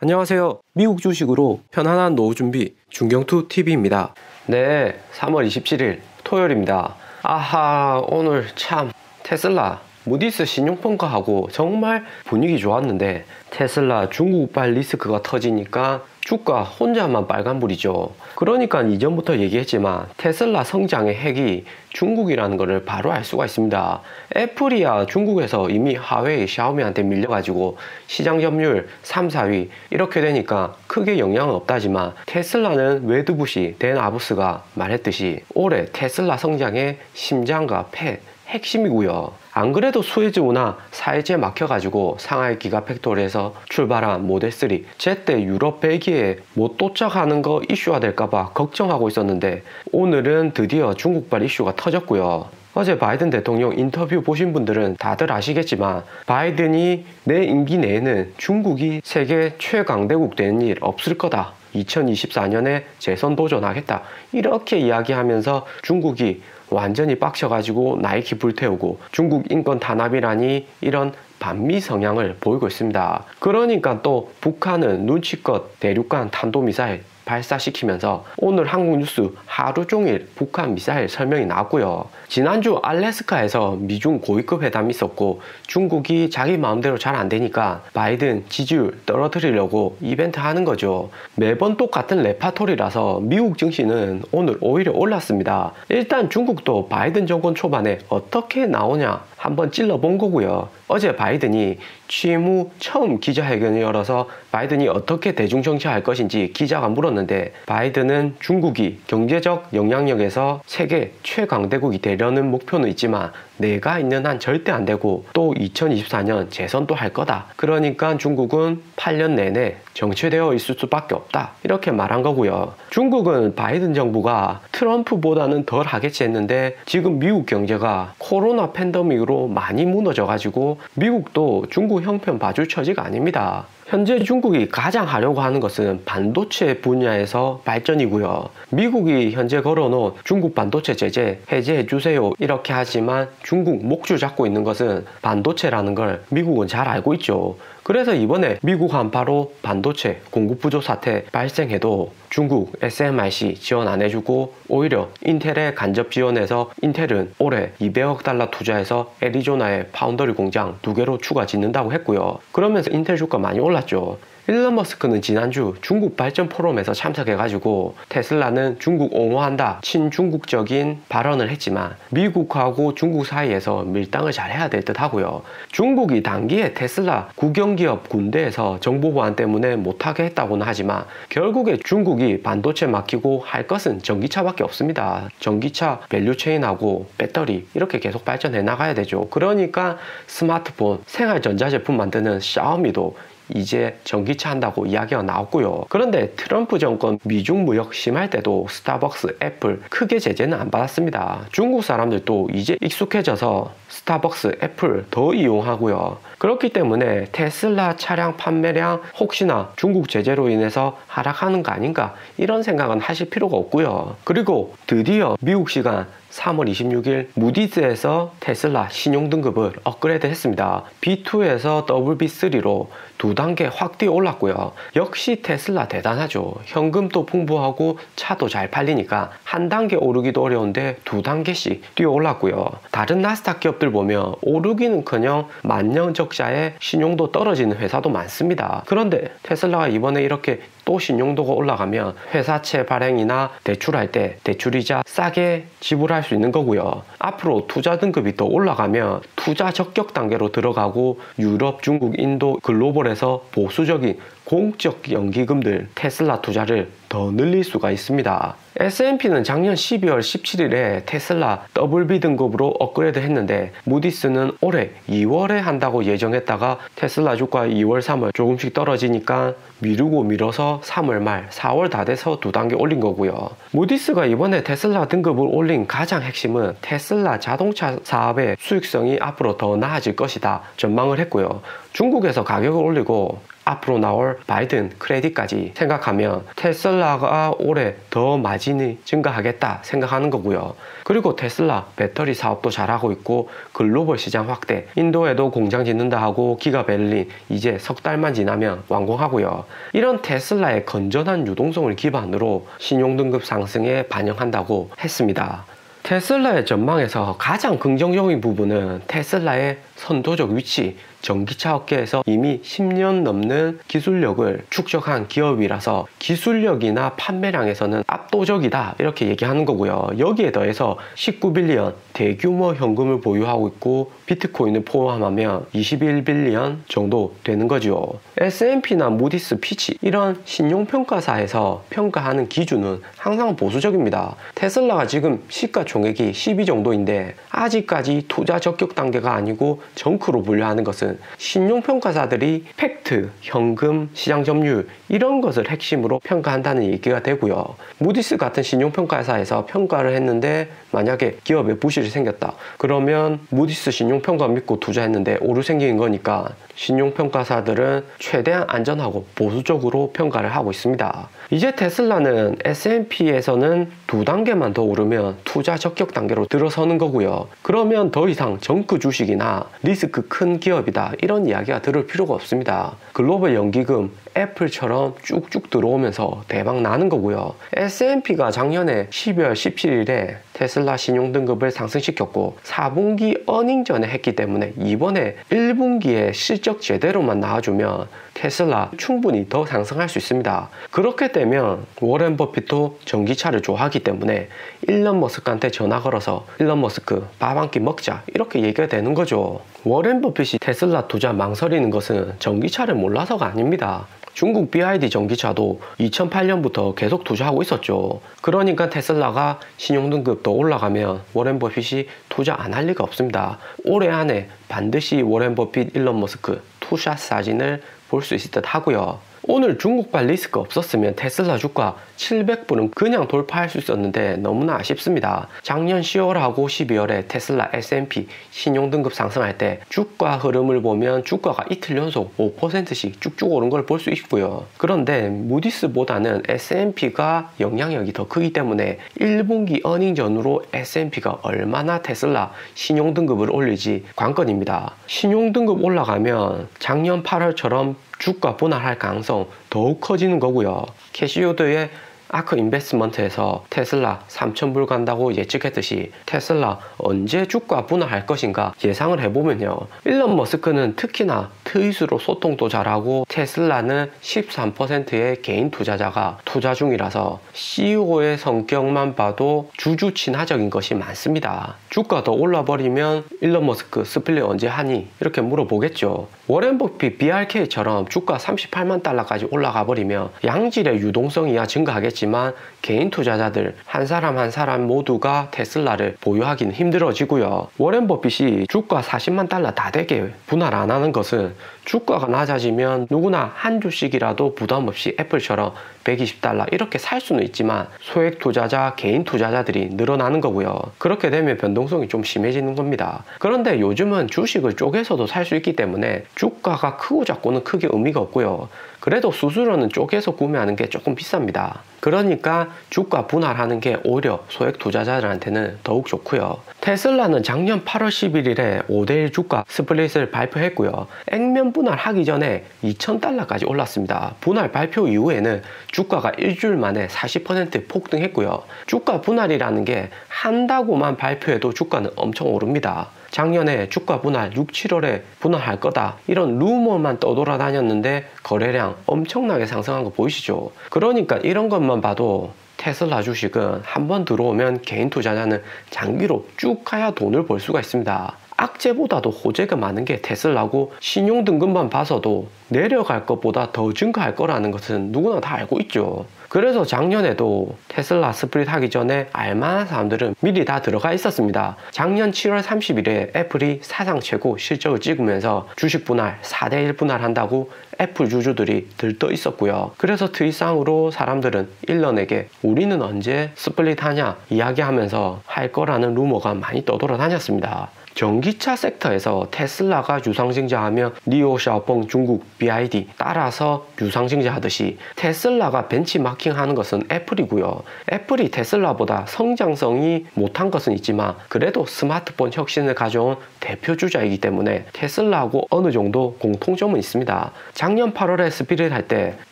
안녕하세요. 미국 주식으로 편안한 노후 준비 중경투 TV입니다. 네, 3월 27일 토요일입니다. 아하, 오늘 참 테슬라 무디스 신용평가하고 정말 분위기 좋았는데 테슬라 중국발 리스크가 터지니까 주가 혼자만 빨간불이죠. 그러니까 이전부터 얘기했지만 테슬라 성장의 핵이 중국이라는 것을 바로 알 수가 있습니다. 애플이야 중국에서 이미 하웨이, 샤오미한테 밀려가지고 시장 점유율 3, 4위 이렇게 되니까 크게 영향은 없다지만 테슬라는 웨드부시 댄 아부스가 말했듯이 올해 테슬라 성장의 심장과 폐 핵심이고요. 안 그래도 수에즈 운하 4일째 막혀가지고 상하이 기가팩토리에서 출발한 모델3 제때 유럽 벨기에에 못 도착하는 거 이슈가 될까봐 걱정하고 있었는데 오늘은 드디어 중국발 이슈가 터졌고요. 어제 바이든 대통령 인터뷰 보신 분들은 다들 아시겠지만 바이든이 내 임기 내에는 중국이 세계 최강대국 되는 일 없을 거다. 2024년에 재선 도전하겠다. 이렇게 이야기하면서 중국이 완전히 빡쳐가지고 나이키 불태우고 중국 인권 탄압이라니 이런 반미 성향을 보이고 있습니다. 그러니까 또 북한은 눈치껏 대륙간 탄도미사일 발사시키면서 오늘 한국뉴스 하루 종일 북한 미사일 설명이 나왔고요. 지난주 알래스카에서 미중 고위급 회담이 있었고 중국이 자기 마음대로 잘 안되니까 바이든 지지율 떨어뜨리려고 이벤트 하는 거죠. 매번 똑같은 레파토리라서 미국 증시는 오늘 오히려 올랐습니다. 일단 중국도 바이든 정권 초반에 어떻게 나오냐 한번 찔러본 거고요. 어제 바이든이 취임 후 처음 기자회견을 열어서 바이든이 어떻게 대중정치할 것인지 기자가 물었는데 바이든은 중국이 경제적 영향력에서 세계 최강대국이 되려는 목표는 있지만 내가 있는 한 절대 안 되고 또 2024년 재선도 할 거다. 그러니까 중국은 8년 내내 정체되어 있을 수밖에 없다. 이렇게 말한 거고요. 중국은 바이든 정부가 트럼프보다는 덜 하겠지 했는데 지금 미국 경제가 코로나 팬데믹으로 많이 무너져가지고 미국도 중국 형편 봐줄 처지가 아닙니다. 현재 중국이 가장 하려고 하는 것은 반도체 분야에서 발전이고요. 미국이 현재 걸어놓은 중국 반도체 제재 해제해주세요 이렇게 하지만 중국 목줄 잡고 있는 것은 반도체라는 걸 미국은 잘 알고 있죠. 그래서 이번에 미국 한파로 반도체 공급 부족 사태 발생해도 중국 SMIC 지원 안 해주고 오히려 인텔에 간접 지원해서 인텔은 올해 200억 달러 투자해서 애리조나에 파운더리 공장 2개로 추가 짓는다고 했고요. 그러면서 인텔 주가 많이 올랐죠. 일론 머스크는 지난주 중국 발전 포럼에서 참석해가지고 테슬라는 중국 옹호한다 친중국적인 발언을 했지만 미국하고 중국 사이에서 밀당을 잘 해야 될 듯 하고요. 중국이 단기에 테슬라 국영기업 군대에서 정보 보안 때문에 못하게 했다고는 하지만 결국에 중국이 반도체 막히고 할 것은 전기차밖에 없습니다. 전기차 밸류체인하고 배터리 이렇게 계속 발전해 나가야 되죠. 그러니까 스마트폰, 생활전자제품 만드는 샤오미도 이제 전기차 한다고 이야기가 나왔고요. 그런데 트럼프 정권 미중 무역 심할 때도 스타벅스, 애플 크게 제재는 안 받았습니다. 중국 사람들도 이제 익숙해져서 스타벅스, 애플 더 이용하고요. 그렇기 때문에 테슬라 차량 판매량 혹시나 중국 제재로 인해서 하락하는 거 아닌가 이런 생각은 하실 필요가 없고요. 그리고 드디어 미국 시간 3월 26일 무디스에서 테슬라 신용등급을 업그레이드 했습니다. B2에서 WB3로 2단계 확 뛰어 올랐고요. 역시 테슬라 대단하죠. 현금도 풍부하고 차도 잘 팔리니까 한 단계 오르기도 어려운데 2단계씩 뛰어 올랐고요. 다른 나스닥 기업들 보면 오르기는커녕 만년 적자에 신용도 떨어지는 회사도 많습니다. 그런데 테슬라가 이번에 이렇게 또 신용도가 올라가면 회사채 발행이나 대출할 때 대출이자 싸게 지불할 수 있는 거고요. 앞으로 투자 등급이 더 올라가면 투자 적격 단계로 들어가고 유럽, 중국, 인도, 글로벌에서 보수적인 공적 연기금들 테슬라 투자를 더 늘릴 수가 있습니다. S&P는 작년 12월 17일에 테슬라 WB 등급으로 업그레이드 했는데 무디스는 올해 2월에 한다고 예정했다가 테슬라 주가 2월, 3월 조금씩 떨어지니까 미루고 미뤄서 3월 말, 4월 다 돼서 2단계 올린 거고요. 무디스가 이번에 테슬라 등급을 올린 가장 핵심은 테슬라 자동차 사업의 수익성이 앞으로 더 나아질 것이다 전망을 했고요. 중국에서 가격을 올리고 앞으로 나올 바이든 크레딧까지 생각하면 테슬라가 올해 더 마진이 증가하겠다 생각하는 거고요. 그리고 테슬라 배터리 사업도 잘하고 있고 글로벌 시장 확대, 인도에도 공장 짓는다 하고 기가 베를린 이제 석 달만 지나면 완공하고요. 이런 테슬라의 건전한 유동성을 기반으로 신용등급 상승에 반영한다고 했습니다. 테슬라의 전망에서 가장 긍정적인 부분은 테슬라의 선도적 위치, 전기차 업계에서 이미 10년 넘는 기술력을 축적한 기업이라서 기술력이나 판매량에서는 압도적이다 이렇게 얘기하는 거고요. 여기에 더해서 19빌리언 대규모 현금을 보유하고 있고 비트코인을 포함하면 21빌리언 정도 되는 거죠. S&P나 무디스, 피치 이런 신용평가사에서 평가하는 기준은 항상 보수적입니다. 테슬라가 지금 시가총액이 12 정도인데 아직까지 투자 적격 단계가 아니고 정크로 분류하는 것은 신용평가사들이 팩트, 현금, 시장 점유율 이런 것을 핵심으로 평가한다는 얘기가 되고요. 무디스 같은 신용평가사에서 평가를 했는데 만약에 기업에 부실이 생겼다. 그러면 무디스 신용평가 믿고 투자했는데 오류 생긴 거니까 신용평가사들은 최대한 안전하고 보수적으로 평가를 하고 있습니다. 이제 테슬라는 S&P에서는 2단계만 더 오르면 투자 적격 단계로 들어서는 거고요. 그러면 더 이상 정크 주식이나 리스크 큰 기업이다 이런 이야기가 들을 필요가 없습니다. 글로벌 연기금 애플처럼 쭉쭉 들어오면서 대박 나는 거고요. S&P가 작년에 12월 17일에 테슬라 신용등급을 상승시켰고 4분기 어닝 전에 했기 때문에 이번에 1분기에 실적 제대로만 나와주면 테슬라 충분히 더 상승할 수 있습니다. 그렇게 되면 워렌 버핏도 전기차를 좋아하기 때문에 일론 머스크한테 전화 걸어서 일론 머스크 밥 한 끼 먹자 이렇게 얘기가 되는 거죠. 워렌 버핏이 테슬라 투자 망설이는 것은 전기차를 몰라서가 아닙니다. 중국 BYD 전기차도 2008년부터 계속 투자하고 있었죠. 그러니까 테슬라가 신용등급 더 올라가면 워렌 버핏이 투자 안 할 리가 없습니다. 올해 안에 반드시 워렌 버핏, 일론 머스크 투샷 사진을 볼 수 있을 듯 하고요. 오늘 중국발 리스크 없었으면 테슬라 주가 700불은 그냥 돌파할 수 있었는데 너무나 아쉽습니다. 작년 10월하고 12월에 테슬라 S&P 신용등급 상승할 때 주가 흐름을 보면 주가가 이틀 연속 5%씩 쭉쭉 오른 걸 볼 수 있고요. 그런데 무디스보다는 S&P가 영향력이 더 크기 때문에 1분기 어닝 전후로 S&P가 얼마나 테슬라 신용등급을 올릴지 관건입니다. 신용등급 올라가면 작년 8월처럼 주가 분할할 가능성 더욱 커지는 거고요. 캐시우드의 아크 인베스트먼트에서 테슬라 3,000불 간다고 예측했듯이 테슬라 언제 주가 분할할 것인가 예상을 해보면요. 일론 머스크는 특히나 트윗으로 소통도 잘하고 테슬라는 13%의 개인 투자자가 투자 중이라서 CEO의 성격만 봐도 주주 친화적인 것이 많습니다. 주가 더 올라버리면 일론 머스크 스플릿 언제 하니? 이렇게 물어보겠죠. 워렌 버핏 BRK처럼 주가 38만 달러까지 올라가 버리면 양질의 유동성이야 증가하겠지만 개인 투자자들 한 사람 한 사람 모두가 테슬라를 보유하기는 힘들어지고요. 워렌 버핏이 주가 40만 달러 다 되게 분할 안 하는 것은 주가가 낮아지면 누구나 한 주씩이라도 부담 없이 애플처럼 120달러 이렇게 살 수는 있지만 소액 투자자, 개인 투자자들이 늘어나는 거고요. 그렇게 되면 변동성이 좀 심해지는 겁니다. 그런데 요즘은 주식을 쪼개서도 살 수 있기 때문에 주가가 크고 작고는 크게 의미가 없고요. 그래도 수수료는 쪼개서 구매하는 게 조금 비쌉니다. 그러니까 주가 분할하는 게 오히려 소액 투자자들한테는 더욱 좋고요. 테슬라는 작년 8월 11일에 5대1 주가 스플릿을 발표했고요. 액면 분할하기 전에 2,000달러까지 올랐습니다. 분할 발표 이후에는 주가가 일주일 만에 40% 폭등했고요. 주가 분할이라는 게 한다고만 발표해도 주가는 엄청 오릅니다. 작년에 주가 분할 6, 7월에 분할할 거다 이런 루머만 떠돌아다녔는데 거래량 엄청나게 상승한 거 보이시죠? 그러니까 이런 것만 봐도 테슬라 주식은 한번 들어오면 개인 투자자는 장기로 쭉 가야 돈을 벌 수가 있습니다. 악재보다도 호재가 많은 게 테슬라고 신용등급만 봐서도 내려갈 것보다 더 증가할 거라는 것은 누구나 다 알고 있죠. 그래서 작년에도 테슬라 스플릿 하기 전에 알만한 사람들은 미리 다 들어가 있었습니다. 작년 7월 30일에 애플이 사상 최고 실적을 찍으면서 주식 분할 4대1 분할한다고 애플 주주들이 들떠 있었고요. 그래서 트윗상으로 사람들은 일런에게 우리는 언제 스플릿 하냐 이야기하면서 할 거라는 루머가 많이 떠돌아다녔습니다. 전기차 섹터에서 테슬라가 유상증자하며 리오 샤오펑 중국 BID 따라서 유상증자하듯이 테슬라가 벤치마킹하는 것은 애플이고요. 애플이 테슬라보다 성장성이 못한 것은 있지만 그래도 스마트폰 혁신을 가져온 대표 주자이기 때문에 테슬라하고 어느 정도 공통점은 있습니다. 작년 8월에 스피릿 할 때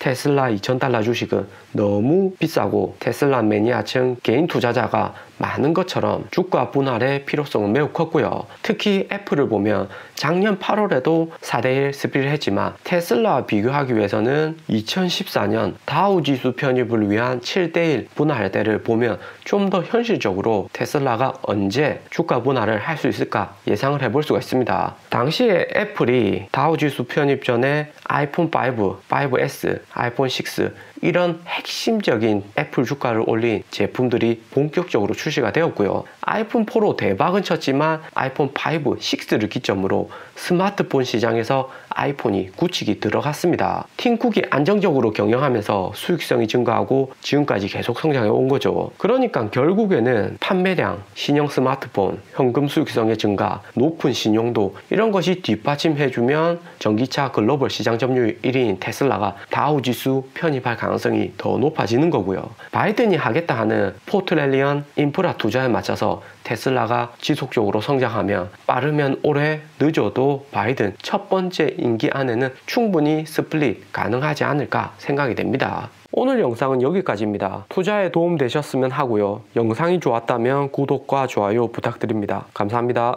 테슬라 $2,000 주식은 너무 비싸고 테슬라 매니아층 개인 투자자가 많은 것처럼 주가 분할의 필요성은 매우 컸고요. 특히 애플을 보면 작년 8월에도 4대1 스피릿 했지만 테슬라와 비교하기 위해서는 2014년 다우지수 편입을 위한 7대1 분할대를 보면 좀 더 현실적으로 테슬라가 언제 주가 분할을 할 수 있을까 예상을 해볼 수가 있습니다. 당시에 애플이 다우지수 편입 전에 아이폰 5, 5S, 아이폰 6 이런 핵심적인 애플 주가를 올린 제품들이 본격적으로 출시가 되었고요. 아이폰 4로 대박은 쳤지만 아이폰 5, 6를 기점으로 스마트폰 시장에서 아이폰이 굳히기 들어갔습니다. 팀쿡이 안정적으로 경영하면서 수익성이 증가하고 지금까지 계속 성장해 온 거죠. 그러니까 결국에는 판매량, 신형 스마트폰, 현금 수익성의 증가, 높은 신용도 이런 것이 뒷받침해주면 전기차 글로벌 시장 점유율 1위인 테슬라가 다우지수 편입할 가능성이 더 높아지는 거고요. 바이든이 하겠다 하는 포트렐리언 인프라 투자에 맞춰서 테슬라가 지속적으로 성장하면 빠르면 올해, 늦어도 바이든 첫 번째 임기 안에는 충분히 스플릿 가능하지 않을까 생각이 됩니다. 오늘 영상은 여기까지입니다. 투자에 도움 되셨으면 하고요. 영상이 좋았다면 구독과 좋아요 부탁드립니다. 감사합니다.